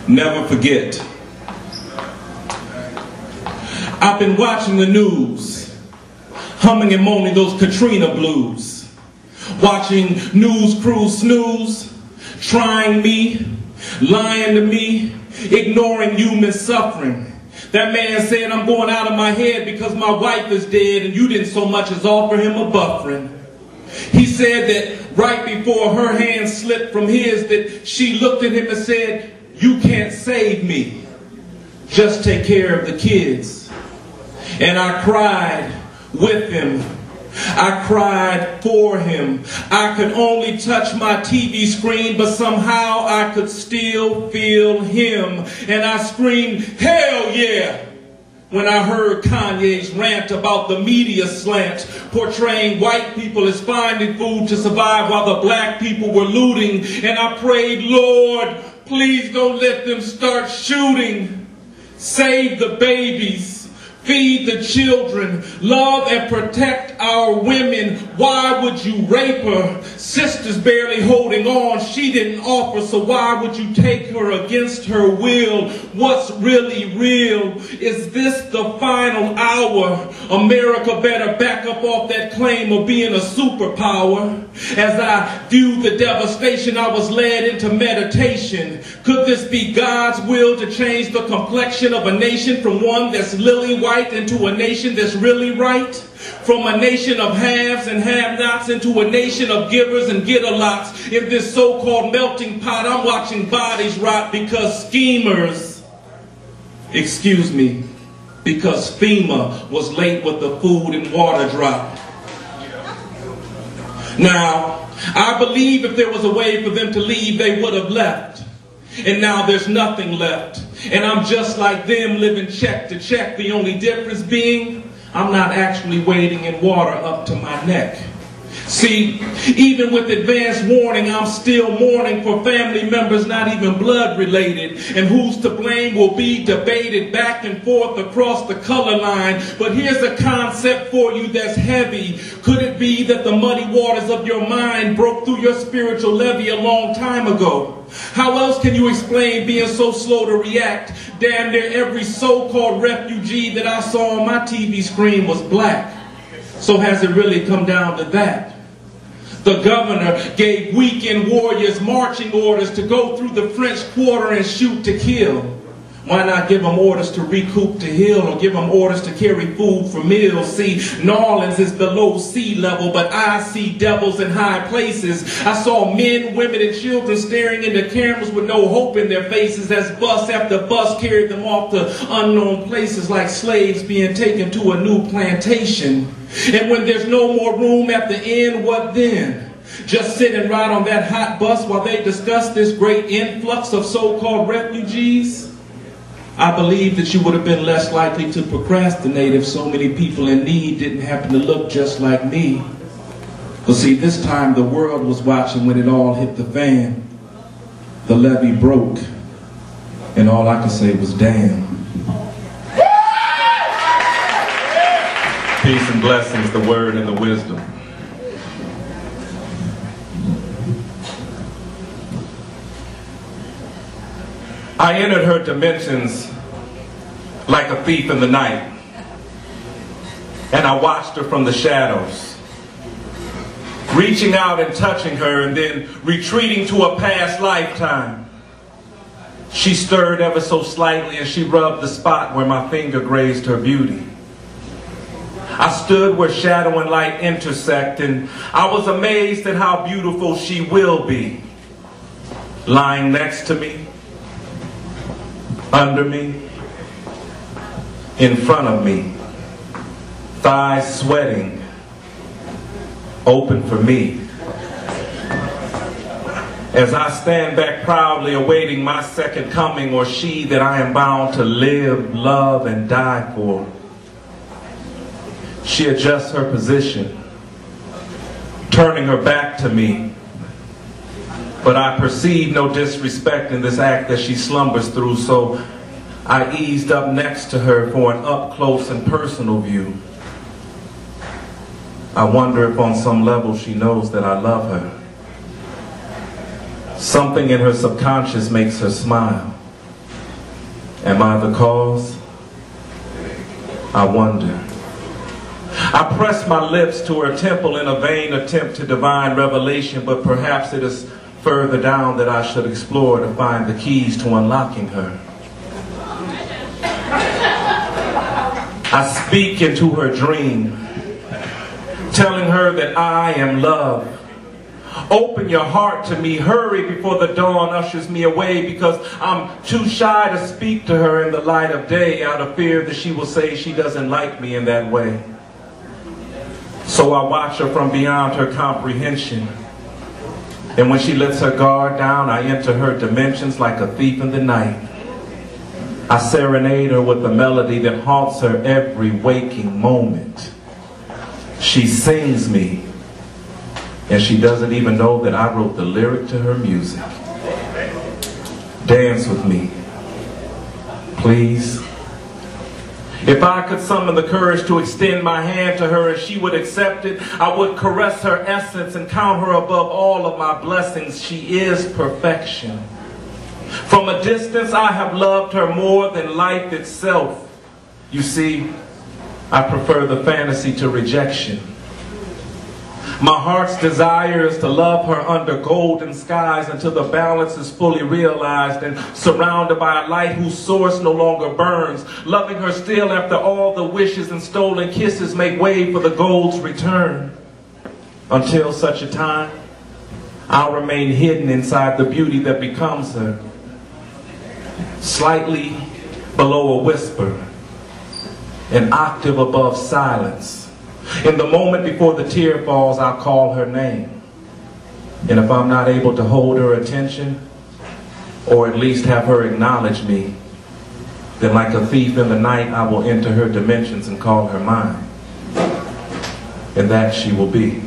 Never forget. I've been watching the news, humming and moaning those Katrina blues, watching news crews snooze, trying me, lying to me, ignoring human suffering. That man said, I'm going out of my head because my wife is dead and you didn't so much as offer him a buffering. He said that right before her hand slipped from his, that she looked at him and said, you can't save me, just take care of the kids. And I cried with him. I cried for him. I could only touch my TV screen, but somehow I could still feel him. And I screamed, hell yeah, when I heard Kanye's rant about the media slant, portraying white people as finding food to survive while the black people were looting. And I prayed, Lord, please don't let them start shooting. Save the babies. Feed the children, love and protect our women. Why would you rape her? Sister's barely holding on. She didn't offer, so why would you take her against her will? What's really real? Is this the final hour? America better back up off that claim of being a superpower. As I viewed the devastation, I was led into meditation. Could this be God's will to change the complexion of a nation from one that's lily white into a nation that's really right? From a nation of haves and have-nots into a nation of givers and get-a-lots. In this so-called melting pot, I'm watching bodies rot because schemers, excuse me, because FEMA was late with the food and water drop. Now, I believe if there was a way for them to leave, they would have left. And now there's nothing left. And I'm just like them, living check to check. The only difference being, I'm not actually wading in water up to my neck. See, even with advance warning, I'm still mourning for family members not even blood related. And who's to blame will be debated back and forth across the color line. But here's a concept for you that's heavy. Could it be that the muddy waters of your mind broke through your spiritual levee a long time ago? How else can you explain being so slow to react? Damn near every so-called refugee that I saw on my TV screen was black. So has it really come down to that? The governor gave weekend warriors marching orders to go through the French Quarter and shoot to kill. Why not give them orders to recoup to heal, or give them orders to carry food for meals? See, New Orleans is below sea level, but I see devils in high places. I saw men, women, and children staring into cameras with no hope in their faces as bus after bus carried them off to unknown places like slaves being taken to a new plantation. And when there's no more room at the end, what then? Just sit and ride on that hot bus while they discuss this great influx of so-called refugees? I believe that you would have been less likely to procrastinate if so many people in need didn't happen to look just like me. But see, this time the world was watching when it all hit the fan. The levee broke, and all I could say was, damn. Peace and blessings, the word and the wisdom. I entered her dimensions like a thief in the night, and I watched her from the shadows, reaching out and touching her and then retreating to a past lifetime. She stirred ever so slightly and she rubbed the spot where my finger grazed her beauty. I stood where shadow and light intersect, and I was amazed at how beautiful she will be, lying next to me, under me, in front of me, thighs sweating, open for me. As I stand back proudly awaiting my second coming, or she that I am bound to live, love, and die for. She adjusts her position, turning her back to me. But I perceive no disrespect in this act that she slumbers through, so I eased up next to her for an up-close and personal view. I wonder if on some level she knows that I love her. Something in her subconscious makes her smile. Am I the cause? I wonder. I press my lips to her temple in a vain attempt to divine revelation, but perhaps it is further down that I should explore to find the keys to unlocking her. I speak into her dream, telling her that I am love. Open your heart to me, hurry before the dawn ushers me away, because I'm too shy to speak to her in the light of day out of fear that she will say she doesn't like me in that way. So I watch her from beyond her comprehension. And when she lets her guard down, I enter her dimensions like a thief in the night. I serenade her with a melody that haunts her every waking moment. She sings me, and she doesn't even know that I wrote the lyric to her music. Dance with me, please. If I could summon the courage to extend my hand to her and she would accept it, I would caress her essence and count her above all of my blessings. She is perfection. From a distance, I have loved her more than life itself. You see, I prefer the fantasy to rejection. My heart's desire is to love her under golden skies until the balance is fully realized and surrounded by a light whose source no longer burns, loving her still after all the wishes and stolen kisses make way for the gold's return. Until such a time, I'll remain hidden inside the beauty that becomes her, slightly below a whisper, an octave above silence. In the moment before the tear falls, I'll call her name. And if I'm not able to hold her attention, or at least have her acknowledge me, then like a thief in the night, I will enter her dimensions and call her mine. And that she will be.